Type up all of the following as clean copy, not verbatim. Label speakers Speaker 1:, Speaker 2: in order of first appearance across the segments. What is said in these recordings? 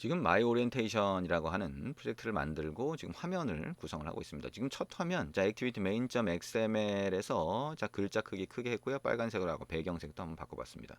Speaker 1: 지금 마이 오리엔테이션이라고 하는 프로젝트를 만들고 지금 화면을 구성을 하고 있습니다. 지금 첫 화면, 자, 액티비티 main.xml에서 자, 글자 크기 크게 했고요. 빨간색으로 하고 배경색도 한번 바꿔봤습니다.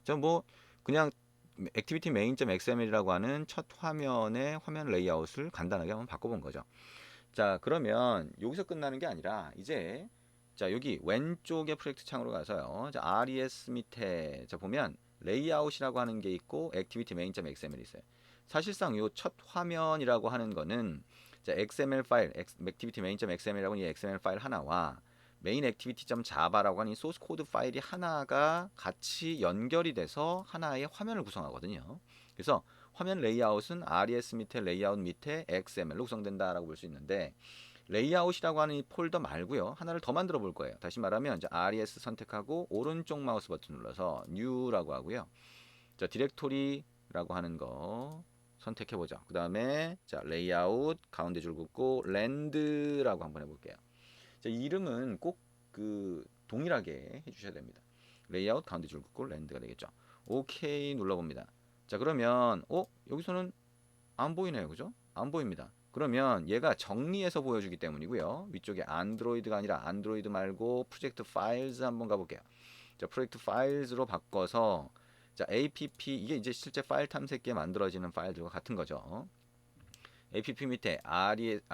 Speaker 1: 자, 뭐 그냥 액티비티 main.xml이라고 하는 첫 화면의 화면 레이아웃을 간단하게 한번 바꿔본 거죠. 자, 그러면 여기서 끝나는 게 아니라 이제 자, 여기 왼쪽에 프로젝트 창으로 가서요. 자, RES 밑에 자 보면 레이아웃이라고 하는 게 있고 액티비티 main.xml이 있어요. 사실상 이 첫 화면이라고 하는 거는 자, XML 파일, 액티비티 main.xml이라고 하는 이 XML 파일 하나와 메인 액티비티.java라고 하는 이 소스 코드 파일이 하나가 같이 연결이 돼서 하나의 화면을 구성하거든요. 그래서 화면 레이아웃은 RES 밑에 레이아웃 밑에 XML로 구성된다라고 볼 수 있는데 레이아웃이라고 하는 이 폴더 말고요. 하나를 더 만들어 볼 거예요. 다시 말하면 이제 RES 선택하고 오른쪽 마우스 버튼 눌러서 New라고 하고요. 자, 디렉토리라고 하는 거 선택해 보죠. 그다음에 자, 레이아웃 가운데 줄 긋고 랜드라고 한번 해 볼게요. 자, 이름은 꼭 그 동일하게 해 주셔야 됩니다. 레이아웃 가운데 줄 긋고 랜드가 되겠죠. 오케이 눌러 봅니다. 자, 그러면 여기서는 안 보이네요. 그죠? 안 보입니다. 그러면 얘가 정리해서 보여주기 때문이고요. 위쪽에 안드로이드가 아니라 안드로이드 말고 프로젝트 파일즈 한번 가볼게요. 자, 프로젝트 파일즈로 바꿔서 자, app 이게 이제 실제 파일 탐색기에 만들어지는 파일들과 같은 거죠. app 밑에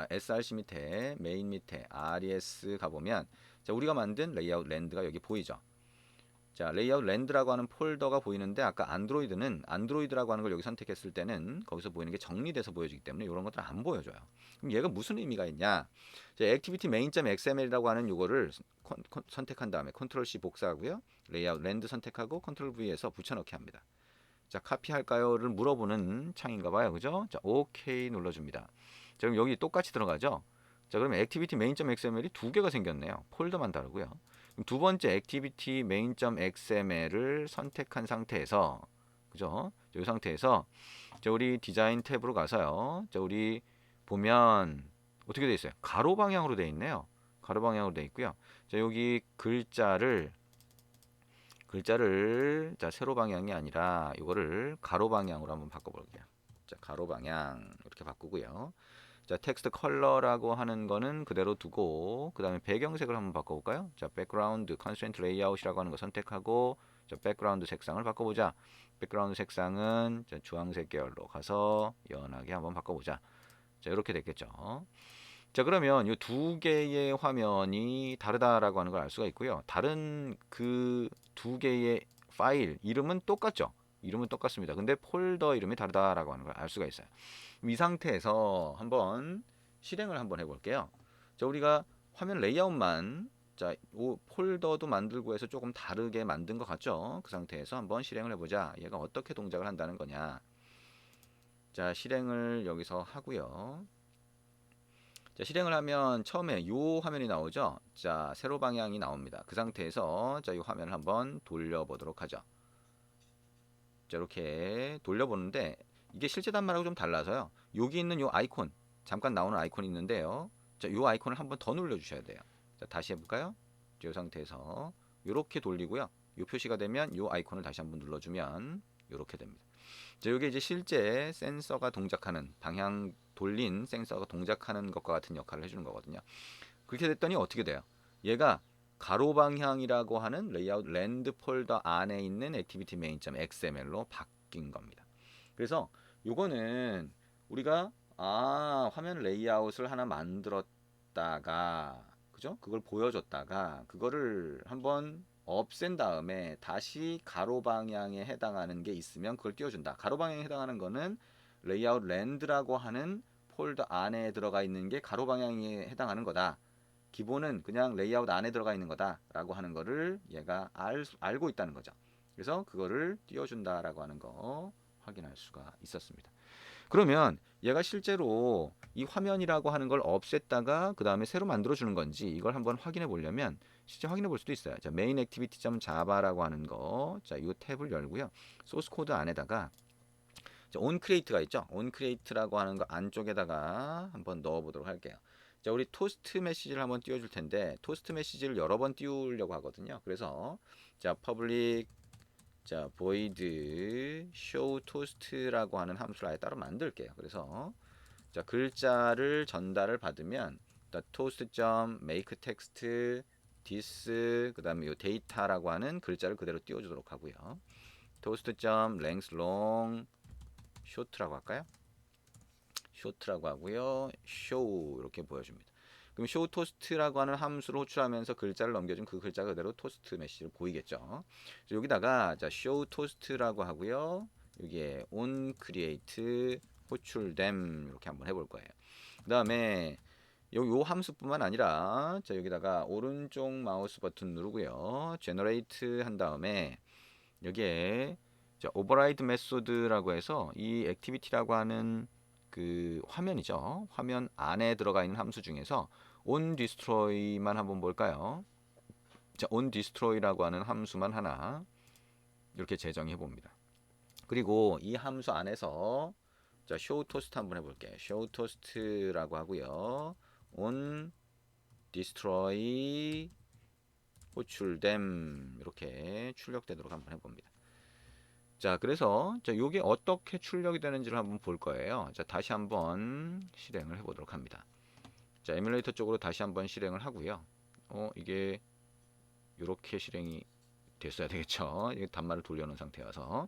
Speaker 1: src 밑에 메인 밑에 res 가보면 자, 우리가 만든 레이아웃 랜드가 여기 보이죠. 자, 레이아웃 랜드라고 하는 폴더가 보이는데 아까 안드로이드는 안드로이드라고 하는 걸 여기 선택했을 때는 거기서 보이는 게 정리돼서 보여지기 때문에 이런 것들은 안 보여줘요. 그럼 얘가 무슨 의미가 있냐? 자, 액티비티 main.xml이라고 하는 요거를 선택한 다음에 컨트롤 C 복사하고요. 레이아웃 랜드 선택하고 컨트롤 V에서 붙여넣기 합니다. 자, 카피할까요를 물어보는 창인가 봐요. 그죠? 자, 오케이 눌러줍니다. 자, 그럼 여기 똑같이 들어가죠? 자, 그러면 액티비티 main.xml이 두 개가 생겼네요. 폴더만 다르고요. 그럼 두 번째 액티비티 main.xml을 선택한 상태에서 그죠? 이 상태에서 자, 우리 디자인 탭으로 가서요. 자, 우리 보면 어떻게 돼 있어요? 가로 방향으로 돼 있네요. 가로 방향으로 돼 있고요. 자, 여기 글자를 자, 세로 방향이 아니라 이거를 가로 방향으로 한번 바꿔볼게요. 자, 가로 방향 이렇게 바꾸고요. 자, 텍스트 컬러라고 하는 거는 그대로 두고 그 다음에 배경색을 한번 바꿔볼까요? 자, 백그라운드 컨스트레인트 레이아웃이라고 하는 거 선택하고 자, 백그라운드 색상을 바꿔보자. 백그라운드 색상은 자, 주황색 계열로 가서 연하게 한번 바꿔보자. 자, 이렇게 됐겠죠. 자, 그러면 이 두 개의 화면이 다르다라고 하는 걸 알 수가 있고요. 다른 그 두 개의 파일 이름은 똑같죠. 이름은 똑같습니다. 근데 폴더 이름이 다르다라고 하는 걸 알 수가 있어요. 이 상태에서 한번 실행을 한번 해볼게요. 자, 우리가 화면 레이아웃만 자, 이 폴더도 만들고 해서 조금 다르게 만든 것 같죠? 그 상태에서 한번 실행을 해보자. 얘가 어떻게 동작을 한다는 거냐. 자, 실행을 여기서 하고요. 자, 실행을 하면 처음에 이 화면이 나오죠. 자, 세로 방향이 나옵니다. 그 상태에서 자, 이 화면을 한번 돌려보도록 하죠. 자, 이렇게 돌려보는데 이게 실제 단말하고 좀 달라서요. 여기 있는 이 아이콘, 잠깐 나오는 아이콘이 있는데요. 자, 이 아이콘을 한번 더 눌러주셔야 돼요. 자, 다시 해볼까요? 자, 이 상태에서 이렇게 돌리고요. 이 표시가 되면 이 아이콘을 다시 한번 눌러주면 이렇게 됩니다. 자, 이게 이제 실제 센서가 동작하는 방향 돌린 센서가 동작하는 것과 같은 역할을 해주는 거거든요. 그렇게 됐더니 어떻게 돼요? 얘가 가로 방향이라고 하는 레이아웃 랜드 폴더 안에 있는 액티비티 main.xml로 바뀐 겁니다. 그래서 요거는 우리가 화면 레이아웃을 하나 만들었다가 그죠? 그걸 보여줬다가 그거를 한번 없앤 다음에 다시 가로 방향에 해당하는 게 있으면 그걸 띄워준다. 가로 방향에 해당하는 거는 레이아웃 랜드라고 하는 폴더 안에 들어가 있는 게 가로 방향에 해당하는 거다. 기본은 그냥 레이아웃 안에 들어가 있는 거다라고 하는 거를 얘가 알고 있다는 거죠. 그래서 그거를 띄워준다라고 하는 거 확인할 수가 있었습니다. 그러면 얘가 실제로 이 화면이라고 하는 걸 없앴다가 그 다음에 새로 만들어주는 건지 이걸 한번 확인해 보려면 실제 확인해 볼 수도 있어요. 자, main activity.java라고 하는 거, 자, 이 탭을 열고요. 소스 코드 안에다가 자, onCreate가 있죠. onCreate라고 하는 거 안쪽에다가 한번 넣어보도록 할게요. 자, 우리 토스트 메시지를 한번 띄워줄 텐데 토스트 메시지를 여러 번 띄우려고 하거든요. 그래서 자, public 자, void show toast라고 하는 함수를 아예 따로 만들게요. 그래서 자, 글자를 전달을 받으면 toast.make text this 그다음에 이 데이터라고 하는 글자를 그대로 띄워주도록 하고요. toast.length long short라고 할까요? short라고 하고요. show 이렇게 보여줍니다. 그럼 show toast라고 하는 함수를 호출하면서 글자를 넘겨준 그 글자 그대로 토스트 메시지를 보이겠죠. 여기다가 자 show toast라고 하고요. 여기에 on create 호출됨 이렇게 한번 해볼 거예요. 그 다음에 요 함수뿐만 아니라 자 여기다가 오른쪽 마우스 버튼 누르고요. generate 한 다음에 여기에 자 override method라고 해서 이 activity라고 하는 그 화면이죠. 화면 안에 들어가 있는 함수 중에서 on destroy만 한번 볼까요? 자 on destroy라고 하는 함수만 하나 이렇게 제정해 봅니다. 그리고 이 함수 안에서 자 show toast 한번 해볼게요. show toast라고 하고요. on destroy 호출됨 이렇게 출력되도록 한번 해봅니다. 자 그래서 자 요게 어떻게 출력이 되는지를 한번 볼 거예요. 자 다시 한번 실행을 해보도록 합니다. 자 에뮬레이터 쪽으로 다시 한번 실행을 하고요. 이게 이렇게 실행이 됐어야 되겠죠. 이게 단말을 돌려놓은 상태여서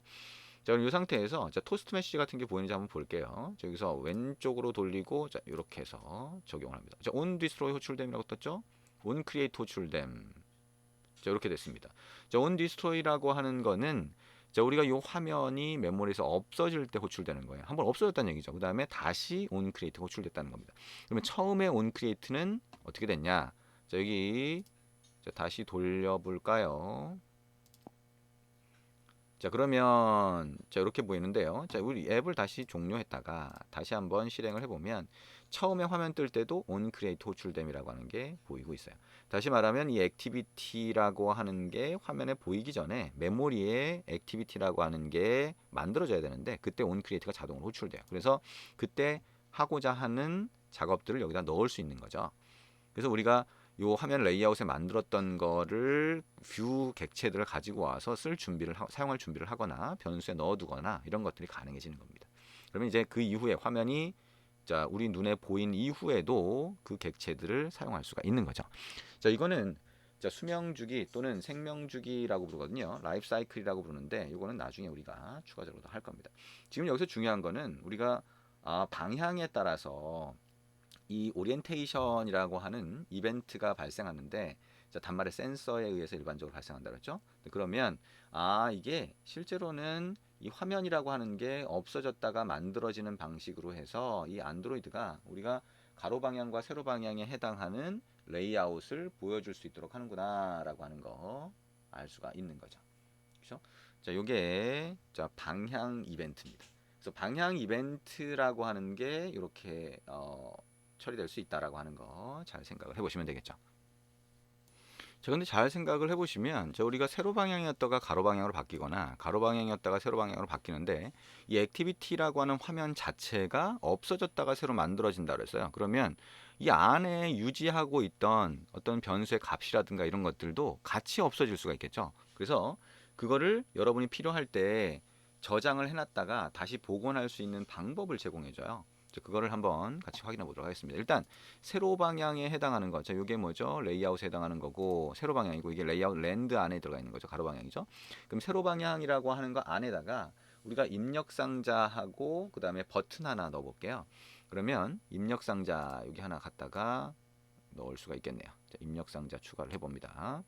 Speaker 1: 자 그럼 이 상태에서 자 토스트 메시지 같은 게 보이는지 한번 볼게요. 자, 여기서 왼쪽으로 돌리고 자 이렇게 해서 적용을 합니다. 자 on destroy 호출됨이라고 떴죠. on create 호출됨 자 이렇게 됐습니다. 자 on destroy라고 하는 거는 자 우리가 이 화면이 메모리에서 없어질 때 호출되는 거예요. 한번 없어졌다는 얘기죠. 그 다음에 다시 on create 호출됐다는 겁니다. 그러면 처음에 on create는 어떻게 됐냐? 자 여기 자, 다시 돌려볼까요? 자 그러면 자 이렇게 보이는데요. 자 우리 앱을 다시 종료했다가 다시 한번 실행을 해보면 처음에 화면 뜰 때도 on create 호출됨이라고 하는 게 보이고 있어요. 다시 말하면 이 액티비티라고 하는 게 화면에 보이기 전에 메모리에 액티비티라고 하는 게 만들어져야 되는데 그때 on create가 자동으로 호출돼요. 그래서 그때 하고자 하는 작업들을 여기다 넣을 수 있는 거죠. 그래서 우리가 요 화면 레이아웃에 만들었던 거를 뷰 객체들을 가지고 와서 쓸 준비를 사용할 준비를 하거나 변수에 넣어두거나 이런 것들이 가능해지는 겁니다. 그러면 이제 그 이후에 화면이 자 우리 눈에 보인 이후에도 그 객체들을 사용할 수가 있는 거죠. 자 이거는 자 수명주기 또는 생명주기라고 부르거든요. 라이프 사이클이라고 부르는데 이거는 나중에 우리가 추가적으로 할 겁니다. 지금 여기서 중요한 거는 우리가 방향에 따라서 이 오리엔테이션이라고 하는 이벤트가 발생하는데 자, 단말의 센서에 의해서 일반적으로 발생한다 그랬죠. 그러면 이게 실제로는 이 화면이라고 하는 게 없어졌다가 만들어지는 방식으로 해서 이 안드로이드가 우리가 가로 방향과 세로 방향에 해당하는 레이아웃을 보여줄 수 있도록 하는구나라고 하는 거 알 수가 있는 거죠. 그렇죠? 자, 요게 자 방향 이벤트입니다. 그래서 방향 이벤트라고 하는 게 이렇게 처리될 수 있다라고 하는 거 잘 생각을 해보시면 되겠죠. 자, 근데 잘 생각을 해보시면 우리가 세로 방향이었다가 가로 방향으로 바뀌거나 가로 방향이었다가 세로 방향으로 바뀌는데 이 액티비티라고 하는 화면 자체가 없어졌다가 새로 만들어진다 그랬어요. 그러면 이 안에 유지하고 있던 어떤 변수의 값이라든가 이런 것들도 같이 없어질 수가 있겠죠. 그래서 그거를 여러분이 필요할 때 저장을 해놨다가 다시 복원할 수 있는 방법을 제공해줘요. 그거를 한번 같이 확인해 보도록 하겠습니다. 일단 세로 방향에 해당하는 거. 자, 이게 뭐죠? 레이아웃에 해당하는 거고 세로 방향이고 이게 레이아웃 랜드 안에 들어가 있는 거죠. 가로 방향이죠. 그럼 세로 방향이라고 하는 거 안에다가 우리가 입력 상자하고 그다음에 버튼 하나 넣어 볼게요. 그러면 입력 상자 여기 하나 갖다가 넣을 수가 있겠네요. 자, 입력 상자 추가를 해 봅니다.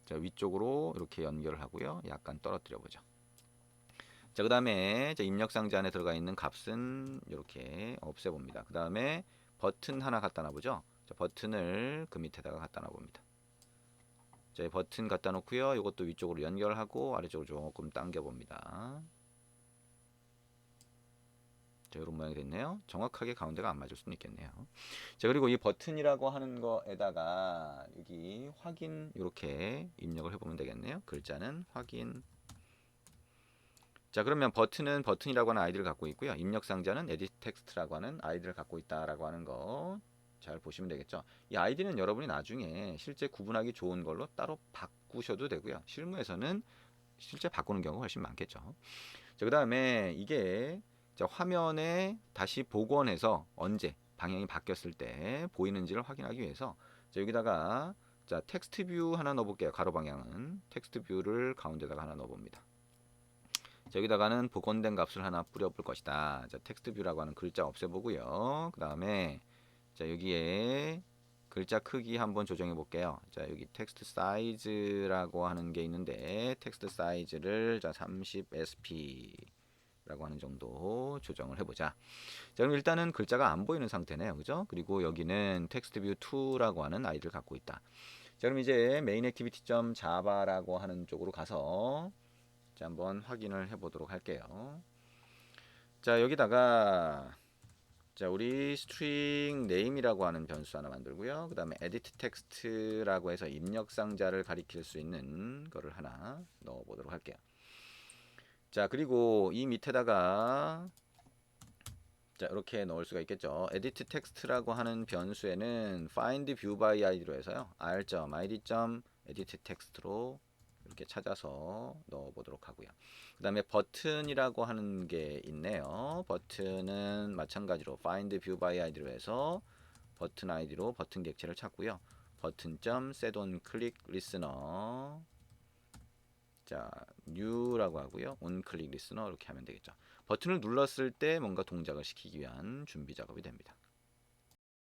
Speaker 1: 자, 위쪽으로 이렇게 연결을 하고요. 약간 떨어뜨려 보죠. 자, 그 다음에 입력 상자 안에 들어가 있는 값은 이렇게 없애봅니다. 그 다음에 버튼 하나 갖다 놔보죠. 자, 버튼을 그 밑에다가 갖다 놔봅니다. 자, 버튼 갖다 놓고요. 이것도 위쪽으로 연결하고 아래쪽으로 조금 당겨봅니다. 자, 이런 모양이 됐네요. 정확하게 가운데가 안 맞을 수는 있겠네요. 자, 그리고 이 버튼이라고 하는 거에다가 여기 확인 이렇게 입력을 해보면 되겠네요. 글자는 확인. 자 그러면 버튼은 버튼이라고 하는 아이디를 갖고 있고요. 입력 상자는 edit text라고 하는 아이디를 갖고 있다라고 하는 거 잘 보시면 되겠죠. 이 아이디는 여러분이 나중에 실제 구분하기 좋은 걸로 따로 바꾸셔도 되고요. 실무에서는 실제 바꾸는 경우가 훨씬 많겠죠. 자, 그 다음에 이게 자, 화면에 다시 복원해서 언제 방향이 바뀌었을 때 보이는지를 확인하기 위해서 자, 여기다가 자, 텍스트 뷰 하나 넣어볼게요. 가로 방향은 텍스트 뷰를 가운데다가 하나 넣어봅니다. 자, 여기다가는 복원된 값을 하나 뿌려볼 것이다. 자, 텍스트 뷰라고 하는 글자 없애보고요. 그 다음에 자, 여기에 글자 크기 한번 조정해 볼게요. 자, 여기 텍스트 사이즈라고 하는 게 있는데 텍스트 사이즈를 자, 30sp 라고 하는 정도 조정을 해보자. 자, 그럼 일단은 글자가 안 보이는 상태네요. 그죠? 그리고 여기는 텍스트 뷰 2라고 하는 아이디를 갖고 있다. 자, 그럼 이제 메인 액티비티.java라고 하는 쪽으로 가서 자, 한번 확인을 해보도록 할게요. 자, 여기다가 자, 우리 string name이라고 하는 변수 하나 만들고요. 그 다음에 edit text라고 해서 입력 상자를 가리킬 수 있는 거를 하나 넣어보도록 할게요. 자, 그리고 이 밑에다가 자, 이렇게 넣을 수가 있겠죠. edit text라고 하는 변수에는 find view by id로 해서요. r.id.edit text로 이렇게 찾아서 넣어보도록 하고요. 그 다음에 버튼이라고 하는 게 있네요. 버튼은 마찬가지로 find view by id로 해서 버튼 아이디로 버튼 객체를 찾고요. 버튼.set on click listener 자, new라고 하고요. on click listener 이렇게 하면 되겠죠. 버튼을 눌렀을 때 뭔가 동작을 시키기 위한 준비 작업이 됩니다.